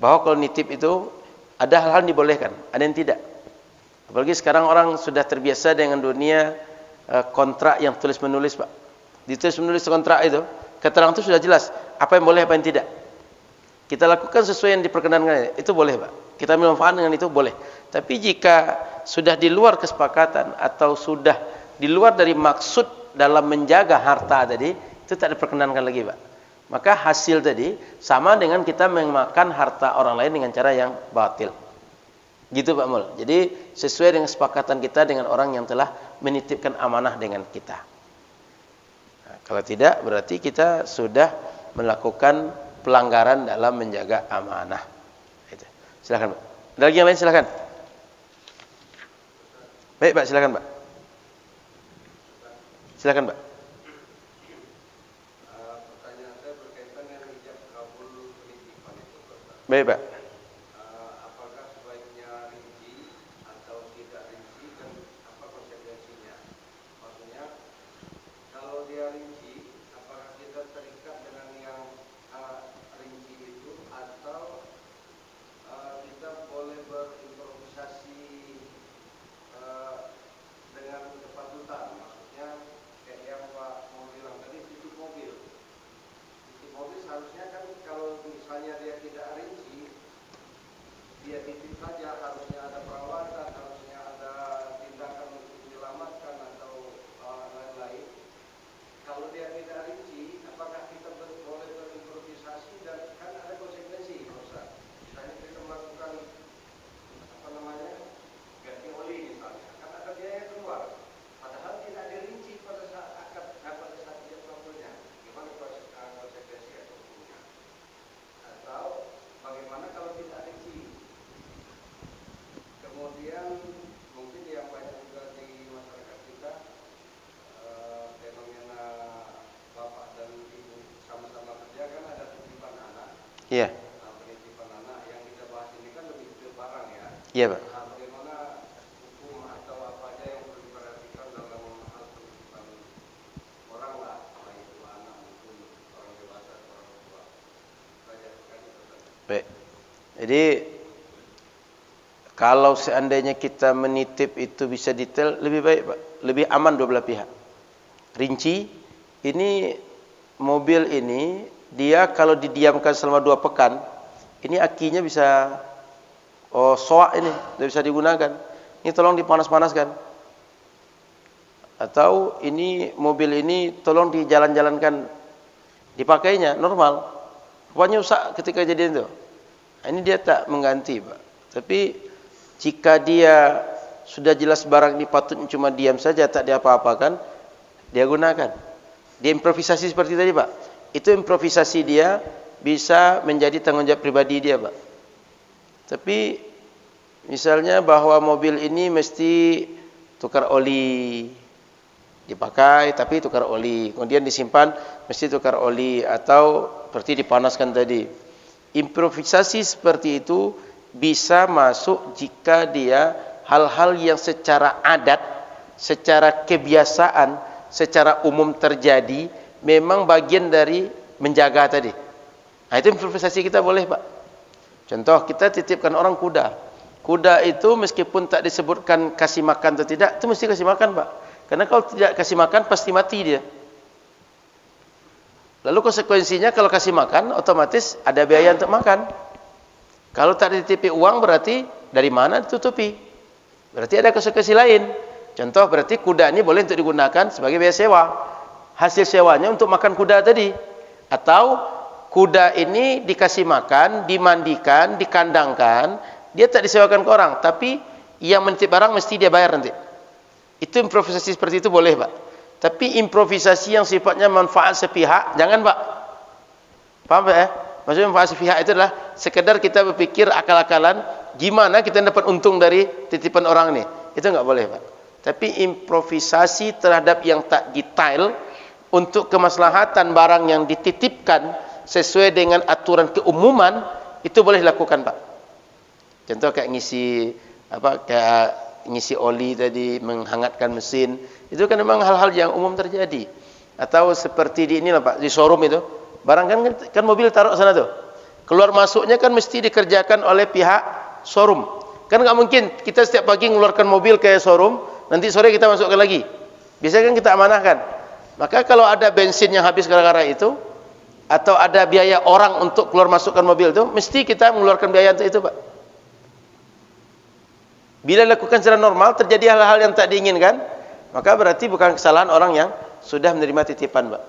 bahwa kalau nitip itu ada hal-hal yang dibolehkan, ada yang tidak. Apalagi sekarang orang sudah terbiasa dengan dunia kontrak yang tulis menulis Pak. Ditulis menulis kontrak itu, keterangan itu sudah jelas apa yang boleh apa yang tidak. Kita lakukan sesuai yang diperkenankan, itu boleh Pak. Kita ambil manfaat dengan itu boleh. Tapi jika sudah di luar kesepakatan atau sudah di luar dari maksud dalam menjaga harta tadi, itu tak diperkenankan lagi Pak. Maka hasil tadi sama dengan kita memakan harta orang lain dengan cara yang batil. Gitu Pak Mul. Jadi sesuai dengan kesepakatan kita dengan orang yang telah menitipkan amanah dengan kita. Nah, kalau tidak berarti kita sudah melakukan pelanggaran dalam menjaga amanah. Itu. Silakan Pak. Ada lagi yang lain silakan. Baik Pak, silakan Pak. Silakan Pak. Pertanyaan saya berkaitan dengan ijab kabul penitipan itu, Pak. Baik Pak. Apakah sebaiknya rinci atau tidak rinci dan apa konsekuensinya? Maksudnya, kalau dia rinci, apakah kita terikat dengan yang rinci itu atau kita boleh berimprovisasi dengan kepatutan? Maksudnya kayak yang Pak mau bilang tadi, titip mobil. Titip mobil seharusnya kan kalau misalnya dia tidak rinci, dia titip saja, harusnya ada perawatan, harusnya ada tindakan untuk menyelamatkan atau lain-lain. Kalau dia tidak rinci, apakah kita boleh berimprovisasi dan kan ada konsekuensi, Pak Ustaz. Misalnya kita melakukan ganti oli misalnya, kan ada biaya keluar. Padahal tidak dirinci pada saat akad, pada saat dia kabulnya. Gimana konsekuensi atau hukumnya? Atau Iya. Penitipan anak yang kita bahas ini kan lebih ke barang ya. Iya, Pak. Bagaimana hukum atau apa aja yang perlu diperhatikan dalam hal penitipan orang lah, baik itu anak maupun orang dewasa atau orang tua. Baik. Jadi kalau seandainya kita menitip itu bisa detail, lebih baik, Pak. Lebih aman dua belah pihak. Rinci, ini mobil ini dia kalau didiamkan selama 2 pekan, ini akinya bisa soak ini, tidak bisa digunakan. Ini tolong dipanas-panaskan. Atau ini mobil ini tolong dijalan-jalankan, dipakainya normal. Pokoknya rusak ketika kejadian itu. Ini dia tak mengganti, Pak. Tapi jika dia sudah jelas barang ini patutnya cuma diam saja, tak diapa-apakan, dia gunakan. Dia improvisasi seperti tadi, Pak. Itu improvisasi dia bisa menjadi tanggung jawab pribadi dia, Pak. Tapi misalnya bahwa mobil ini mesti tukar oli, dipakai tapi tukar oli, kemudian disimpan mesti tukar oli, atau seperti dipanaskan tadi. Improvisasi seperti itu bisa masuk jika dia hal-hal yang secara adat, secara kebiasaan, secara umum terjadi, memang bagian dari menjaga tadi. Nah, itu improvisasi kita boleh, Pak. Contoh, kita titipkan orang kuda. Kuda itu meskipun tak disebutkan kasih makan atau tidak, itu mesti kasih makan, Pak. Karena kalau tidak kasih makan pasti mati dia. Lalu konsekuensinya kalau kasih makan otomatis ada biaya untuk makan. Kalau tak dititipi uang berarti dari mana ditutupi? Berarti ada konsekuensi lain. Contoh, berarti kuda ini boleh untuk digunakan sebagai biaya sewa. Hasil sewanya untuk makan kuda tadi. Atau kuda ini dikasih makan, dimandikan, dikandangkan, dia tak disewakan ke orang, tapi yang menitip barang mesti dia bayar nanti. Itu improvisasi seperti itu boleh, Pak. Tapi improvisasi yang sifatnya manfaat sepihak, jangan, Pak. Paham, Pak ya? Maksudnya manfaat sepihak itu adalah sekedar kita berpikir akal-akalan gimana kita dapat untung dari titipan orang ini. Itu enggak boleh, Pak. Tapi improvisasi terhadap yang tak detail untuk kemaslahatan barang yang dititipkan sesuai dengan aturan keumuman, itu boleh dilakukan, Pak. Contoh kayak ngisi oli tadi, menghangatkan mesin, itu kan memang hal-hal yang umum terjadi. Atau seperti di inilah, Pak, di showroom itu, barang kan mobil taruh sana tuh, keluar masuknya kan mesti dikerjakan oleh pihak showroom. Kan nggak mungkin kita setiap pagi mengeluarkan mobil ke showroom, nanti sore kita masukkan lagi. Biasanya kan kita amanahkan. Maka kalau ada bensin yang habis gara-gara itu, atau ada biaya orang untuk keluar masukkan mobil itu, mesti kita mengeluarkan biaya untuk itu, Pak. Bila dilakukan secara normal, terjadi hal-hal yang tak diinginkan, maka berarti bukan kesalahan orang yang sudah menerima titipan, Pak.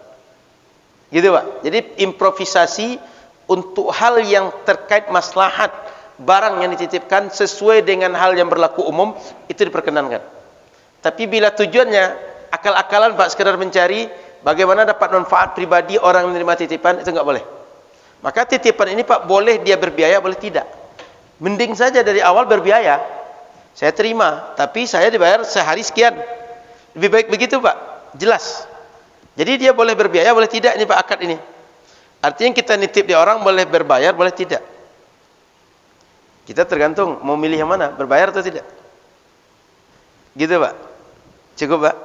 Gitu, Pak. Jadi improvisasi untuk hal yang terkait maslahat barang yang dititipkan sesuai dengan hal yang berlaku umum, itu diperkenankan. Tapi bila tujuannya akal-akalan, Pak, sekedar mencari bagaimana dapat manfaat pribadi orang yang menerima titipan, itu enggak boleh. Maka titipan ini, Pak, boleh dia berbiaya, boleh tidak. Mending saja dari awal berbiaya. Saya terima, tapi saya dibayar sehari sekian. Lebih baik begitu, Pak. Jelas. Jadi dia boleh berbiaya, boleh tidak, ini Pak, akad ini. Artinya kita nitip di orang boleh berbayar, boleh tidak. Kita tergantung mau milih yang mana, berbayar atau tidak. Gitu, Pak. Cukup, Pak.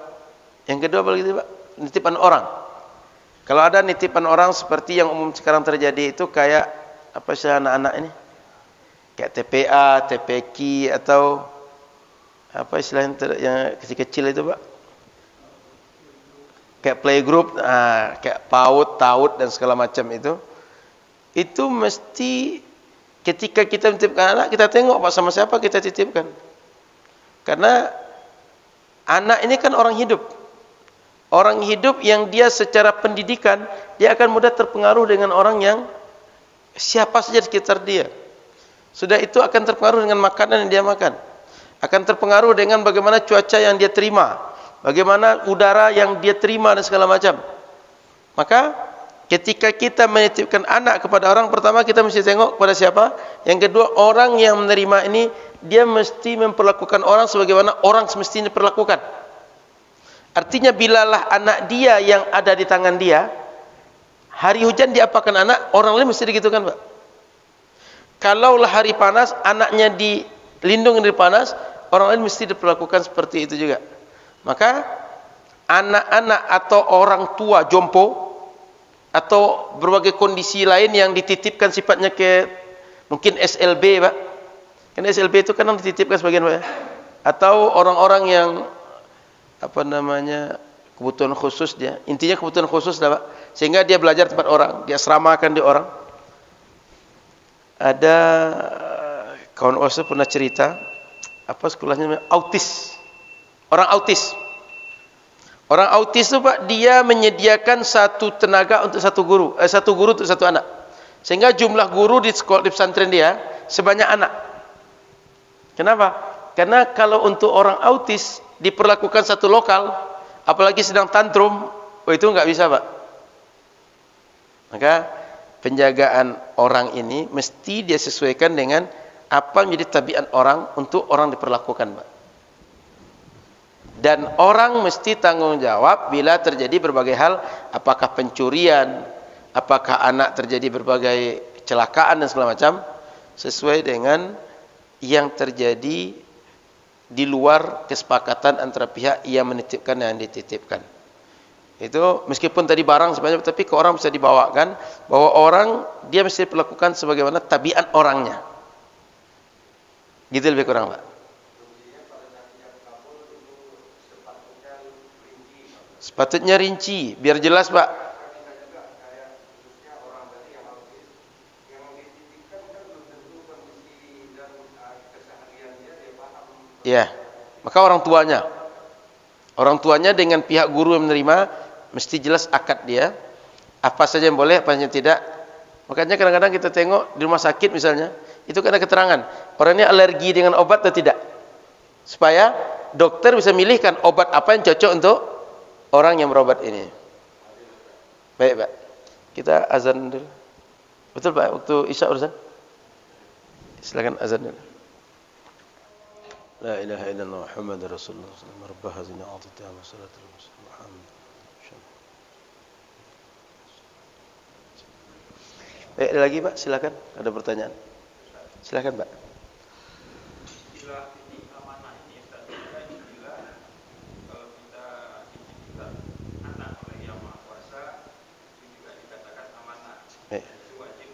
Yang kedua boleh gitu, Pak. Nitipan orang. Kalau ada nitipan orang seperti yang umum sekarang terjadi itu kayak apa sih anak-anak ini? Kayak TPA, TPQ atau apa istilah yang kecil-kecil itu, Pak? Kayak playgroup, kayak PAUD, TAUD dan segala macam itu. Itu mesti ketika kita menitipkan anak, kita tengok, Pak, sama siapa kita titipkan. Karena anak ini kan orang hidup. Orang hidup yang dia secara pendidikan, dia akan mudah terpengaruh dengan orang yang siapa saja di sekitar dia. Sudah itu akan terpengaruh dengan makanan yang dia makan. Akan terpengaruh dengan bagaimana cuaca yang dia terima. Bagaimana udara yang dia terima dan segala macam. Maka ketika kita menitipkan anak kepada orang, pertama kita mesti tengok kepada siapa. Yang kedua, orang yang menerima ini, dia mesti memperlakukan orang sebagaimana orang semestinya diperlakukan. Artinya bilalah anak dia yang ada di tangan dia, hari hujan diapakan anak, orang lain mesti digitukan, Pak. Kalaulah hari panas, anaknya dilindungi dari panas, orang lain mesti diperlakukan seperti itu juga. Maka anak-anak atau orang tua jompo atau berbagai kondisi lain yang dititipkan sifatnya ke mungkin SLB, Pak. Kan SLB itu kan dititipkan sebagian, Pak. Atau orang-orang yang kebutuhan khusus dia. Intinya kebutuhan khusus lah, Pak. Sehingga dia belajar tempat orang, dia asramakan di orang. Ada kawan saya pernah cerita, sekolahnya autis. Orang autis. Orang autis itu, Pak, dia menyediakan satu tenaga untuk satu guru untuk satu anak. Sehingga jumlah guru di sekolah di pesantren dia sebanyak anak. Kenapa? Karena kalau untuk orang autis diperlakukan satu lokal, apalagi sedang tantrum, itu nggak bisa, Pak. Maka penjagaan orang ini mesti dia sesuaikan dengan apa menjadi tabiat orang untuk orang diperlakukan, Pak. Dan orang mesti tanggung jawab bila terjadi berbagai hal, apakah pencurian, apakah anak terjadi berbagai kecelakaan dan segala macam, sesuai dengan yang terjadi di luar kesepakatan antara pihak yang menitipkan dan yang dititipkan. Itu meskipun tadi barang sebanyak, tapi ke orang bisa dibawakan bahwa orang dia mesti diperlakukan sebagaimana tabiat orangnya. Gitu lebih kurang, Pak. Sepatutnya rinci, biar jelas, Pak. Ya, maka orang tuanya dengan pihak guru yang menerima mesti jelas akad dia, apa saja yang boleh, apa yang tidak. Makanya kadang-kadang kita tengok di rumah sakit misalnya, itu kan ada keterangan orang ini alergi dengan obat atau tidak, supaya dokter bisa milihkan obat apa yang cocok untuk orang yang berobat ini. Baik, Pak, kita azan dulu. Betul, Pak, waktu isya urusan. Silakan azan dulu. La ilaha illallah Muhammadur Rasulullah sallallahu alaihi wasallam. Rabbana a'tina wasalatul Muhammad. Ada lagi, Pak? Silakan. Ada pertanyaan? Silakan, Pak. Istilah ini amanah ini istilah kalau kita diciptakan anak oleh Yang Maha Kuasa itu juga dikatakan amanah. Itu wajib.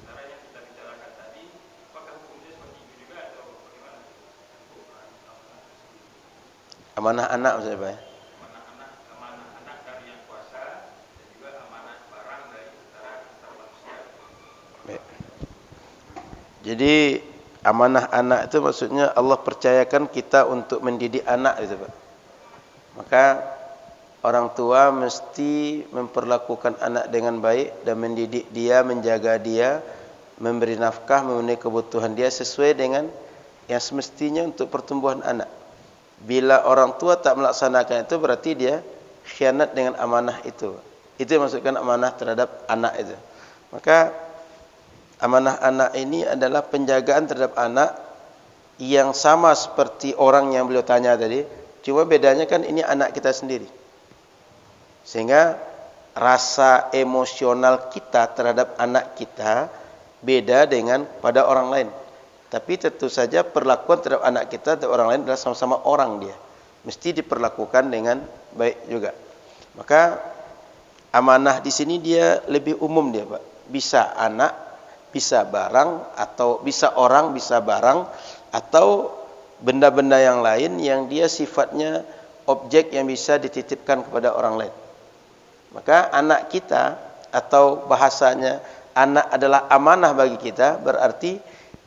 Cara yang kita bicarakan tadi, apakah hukumnya seperti itu juga atau bagaimana? Amanah anak maksudnya, Pak? Amanah anak dari Yang Kuasa dan juga amanah barang dari antara manusia. Baik. Jadi amanah anak itu maksudnya Allah percayakan kita untuk mendidik anak itu, Pak. Maka orang tua mesti memperlakukan anak dengan baik dan mendidik dia, menjaga dia, memberi nafkah, memenuhi kebutuhan dia sesuai dengan yang semestinya untuk pertumbuhan anak. Bila orang tua tak melaksanakan itu, berarti dia khianat dengan amanah itu. Itu yang maksudkan amanah terhadap anak itu. Maka amanah anak ini adalah penjagaan terhadap anak yang sama seperti orang yang beliau tanya tadi. Cuma bedanya kan ini anak kita sendiri. Sehingga rasa emosional kita terhadap anak kita beda dengan pada orang lain. Tapi tentu saja perlakuan terhadap anak kita terhadap orang lain adalah sama-sama orang dia. Mesti diperlakukan dengan baik juga. Maka amanah di sini dia lebih umum dia, Pak. Bisa anak, bisa barang, atau bisa orang, bisa barang, atau benda-benda yang lain yang dia sifatnya objek yang bisa dititipkan kepada orang lain. Maka anak kita, atau bahasanya anak adalah amanah bagi kita, berarti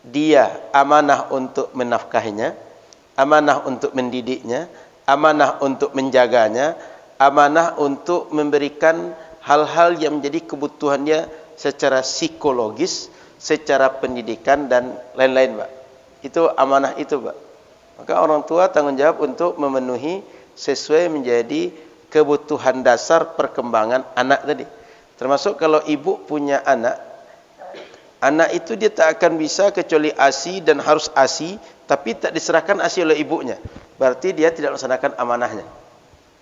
dia amanah untuk menafkahinya, amanah untuk mendidiknya, amanah untuk menjaganya, amanah untuk memberikan hal-hal yang menjadi kebutuhannya secara psikologis, secara pendidikan dan lain-lain, Pak. Itu amanah itu, Pak. Maka orang tua tanggung jawab untuk memenuhi sesuai menjadi kebutuhan dasar perkembangan anak tadi. Termasuk kalau ibu punya anak, anak itu dia tak akan bisa kecuali ASI dan harus ASI, tapi tak diserahkan ASI oleh ibunya. Berarti dia tidak melaksanakan amanahnya.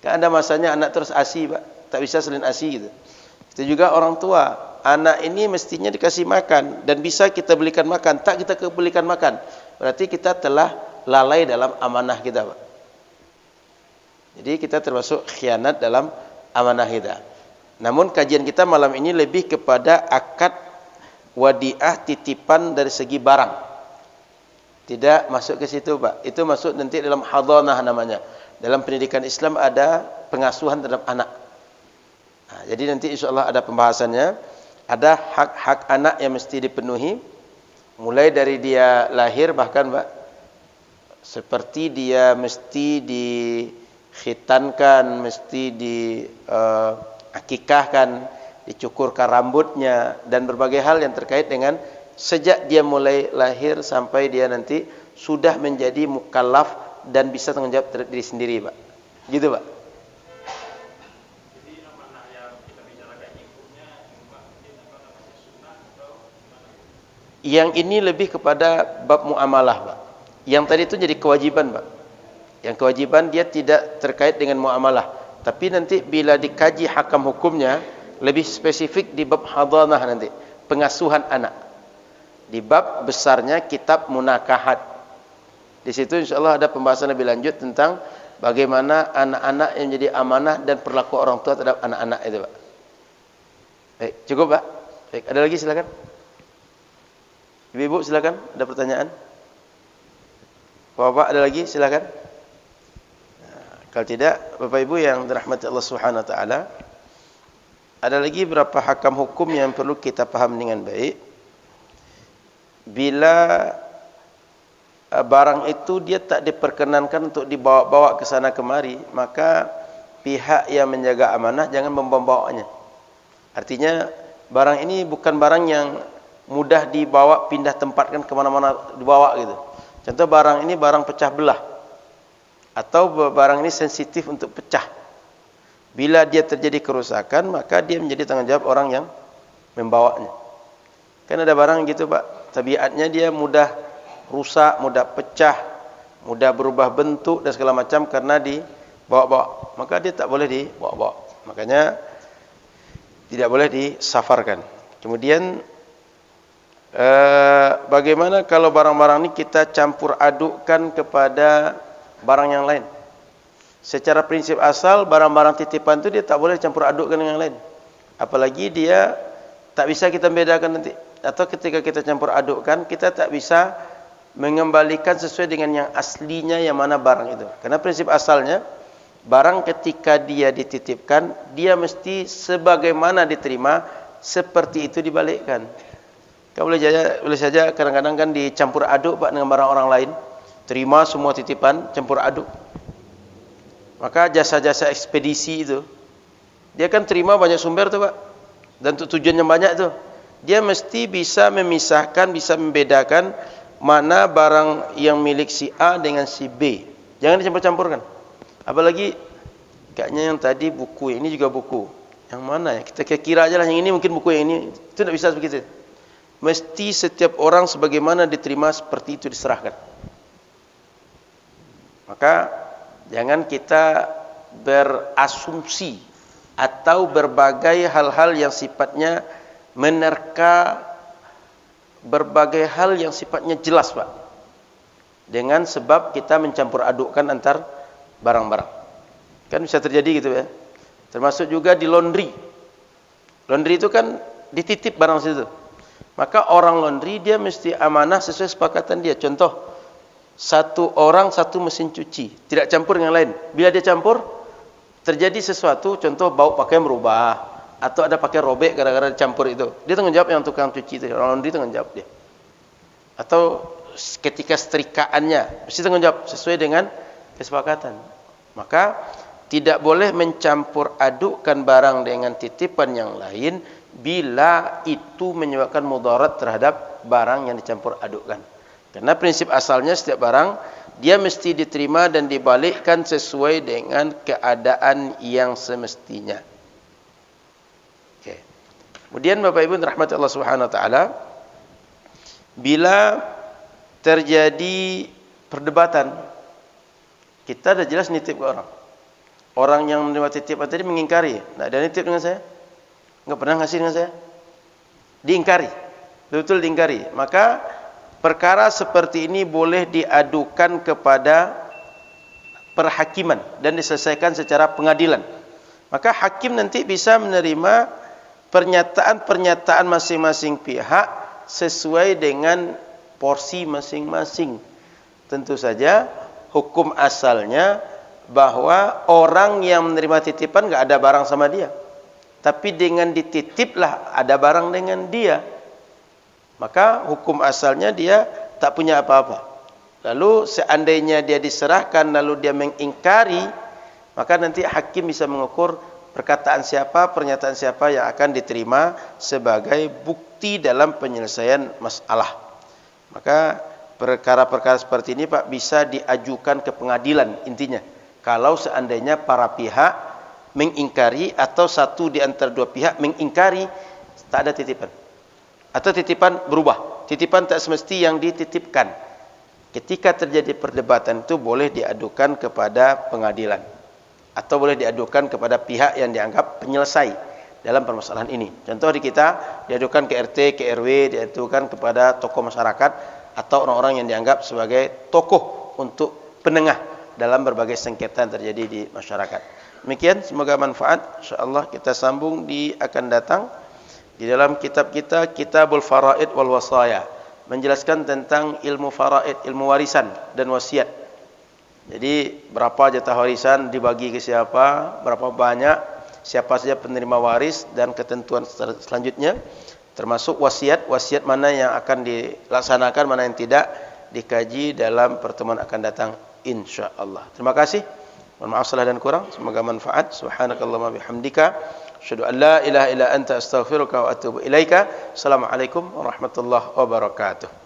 Kan ada masanya anak terus ASI, Pak. Tak bisa selain ASI gitu. Itu juga orang tua. anak ini mestinya dikasih makan dan bisa kita belikan makan, tak kita belikan makan, berarti kita telah lalai dalam amanah kita, Pak. Jadi kita termasuk khianat dalam amanah kita. Namun kajian kita malam ini lebih kepada akad wadiah titipan dari segi barang. Tidak masuk ke situ, Pak. Itu masuk nanti dalam hadanah namanya. Dalam pendidikan Islam ada pengasuhan terhadap anak. Nah, jadi nanti insyaAllah ada pembahasannya. Ada hak-hak anak yang mesti dipenuhi. Mulai dari dia lahir bahkan, Pak. Seperti dia mesti dikhitankan, mesti diakikahkan, dicukurkan rambutnya, dan berbagai hal yang terkait dengan sejak dia mulai lahir sampai dia nanti sudah menjadi mukallaf dan bisa tanggung jawab terhadap diri sendiri, Pak. Gitu, Pak. Jadi amanah yang kita bicarakan hukumnya sunnah atau gimana? Yang ini lebih kepada bab muamalah, Pak. Yang tadi itu jadi kewajiban, Pak. Yang kewajiban dia tidak terkait dengan muamalah, tapi nanti bila dikaji hakam hukumnya lebih spesifik di bab hadanah nanti, pengasuhan anak. Di bab besarnya kitab munakahat. Di situ insyaallah ada pembahasan lebih lanjut tentang bagaimana anak-anak yang menjadi amanah dan perilaku orang tua terhadap anak-anak itu, Pak. Baik, cukup, Pak. Baik, ada lagi silakan. Ibu-ibu silakan, ada pertanyaan? Bapak ada lagi silakan. Nah, kalau tidak, Bapak Ibu yang dirahmati Allah Subhanahu wa taala, ada lagi beberapa hakam hukum yang perlu kita paham dengan baik. Bila barang itu dia tak diperkenankan untuk dibawa-bawa ke sana kemari, maka pihak yang menjaga amanah jangan membawanya. Artinya barang ini bukan barang yang mudah dibawa pindah tempatkan ke mana-mana dibawa gitu. Contoh barang ini barang pecah belah atau barang ini sensitif untuk pecah. Bila dia terjadi kerusakan, maka dia menjadi tanggung jawab orang yang membawanya. Kan ada barang gitu, Pak, tabiatnya dia mudah rusak, mudah pecah, mudah berubah bentuk dan segala macam karena dibawa-bawa. Maka dia tak boleh dibawa-bawa. Makanya tidak boleh disafarkan. Kemudian bagaimana kalau barang-barang ini kita campur adukkan kepada barang yang lain? Secara prinsip asal barang-barang titipan itu dia tak boleh campur adukkan dengan yang lain. Apalagi dia tak bisa kita bedakan nanti. Atau ketika kita campur adukkan, kita tak bisa mengembalikan sesuai dengan yang aslinya yang mana barang itu. Karena prinsip asalnya, barang ketika dia dititipkan, dia mesti sebagaimana diterima, seperti itu dibalikkan. Kau boleh saja kadang-kadang kan dicampur aduk, Pak, dengan barang orang lain. Terima semua titipan, campur aduk. Maka jasa-jasa ekspedisi itu, dia kan terima banyak sumber tuh, Pak. Dan untuk tujuan yang banyak tuh. Dia mesti bisa memisahkan, bisa membedakan mana barang yang milik si A dengan si B. Jangan dicampur-campurkan. Apalagi kayaknya yang tadi buku, ini juga buku. Yang mana ya? Kita kira aja lah yang ini mungkin buku yang ini. Itu tidak bisa begitu. Mesti setiap orang sebagaimana diterima seperti itu diserahkan. Maka jangan kita berasumsi atau berbagai hal-hal yang sifatnya menerka berbagai hal yang sifatnya jelas, Pak, dengan sebab kita mencampur adukkan antar barang-barang. Kan bisa terjadi gitu ya. Termasuk juga di laundry. Laundry itu kan dititip barang situ. Maka orang laundry dia mesti amanah sesuai sepakatan dia. Contoh, satu orang satu mesin cuci, tidak campur dengan lain. Bila dia campur, terjadi sesuatu, contoh bau pakaian berubah, atau ada pakai robek gara-gara dicampur itu, dia tanggung jawab yang tukang cuci itu, orang laundry tanggung jawab dia. Atau ketika setrikaannya mesti tanggung jawab sesuai dengan kesepakatan. Maka tidak boleh mencampur adukkan barang dengan titipan yang lain bila itu menyebabkan mudarat terhadap barang yang dicampur adukkan. Karena prinsip asalnya setiap barang dia mesti diterima dan dibalikkan sesuai dengan keadaan yang semestinya. Kemudian Bapak Ibu rahmati Allah Subhanahu wa taala, bila terjadi perdebatan, kita dah jelas nitip ke orang. Orang yang menerima titipan tadi mengingkari, tak ada nitip dengan saya, enggak pernah ngasih dengan saya. diingkari. Betul diingkari. Maka perkara seperti ini boleh diadukan kepada perhakiman dan diselesaikan secara pengadilan. Maka hakim nanti bisa menerima pernyataan-pernyataan masing-masing pihak sesuai dengan porsi masing-masing. Tentu saja hukum asalnya bahwa orang yang menerima titipan enggak ada barang sama dia. Tapi dengan dititiplah ada barang dengan dia. Maka hukum asalnya dia tak punya apa-apa. Lalu seandainya dia diserahkan lalu dia mengingkari, maka nanti hakim bisa mengukur perkataan siapa, pernyataan siapa yang akan diterima sebagai bukti dalam penyelesaian masalah. Maka perkara-perkara seperti ini Pak bisa diajukan ke pengadilan intinya. Kalau seandainya para pihak mengingkari atau satu di antara dua pihak mengingkari tak ada titipan. Atau titipan berubah. Titipan tak semesti yang dititipkan. Ketika terjadi perdebatan itu boleh diadukan kepada pengadilan. Atau boleh diadukan kepada pihak yang dianggap penyelesai dalam permasalahan ini. Contoh di kita, diadukan ke RT, ke RW, diadukan kepada tokoh masyarakat atau orang-orang yang dianggap sebagai tokoh untuk penengah dalam berbagai sengketa yang terjadi di masyarakat. Demikian, semoga manfaat. InsyaAllah kita sambung di akan datang di dalam kitab kita, Kitabul Faraid wal Wasaya, menjelaskan tentang ilmu faraid, ilmu warisan dan wasiat. Jadi berapa jatah warisan dibagi ke siapa, berapa banyak, siapa saja penerima waris dan ketentuan selanjutnya, termasuk wasiat, wasiat mana yang akan dilaksanakan, mana yang tidak, dikaji dalam pertemuan akan datang insyaallah. Terima kasih. Mohon maaf salah dan kurang, semoga manfaat. Subhanakallahumma bihamdika asyhadu an la ilaha illa anta astaghfiruka wa atubu ilaika. Assalamualaikum warahmatullahi wabarakatuh.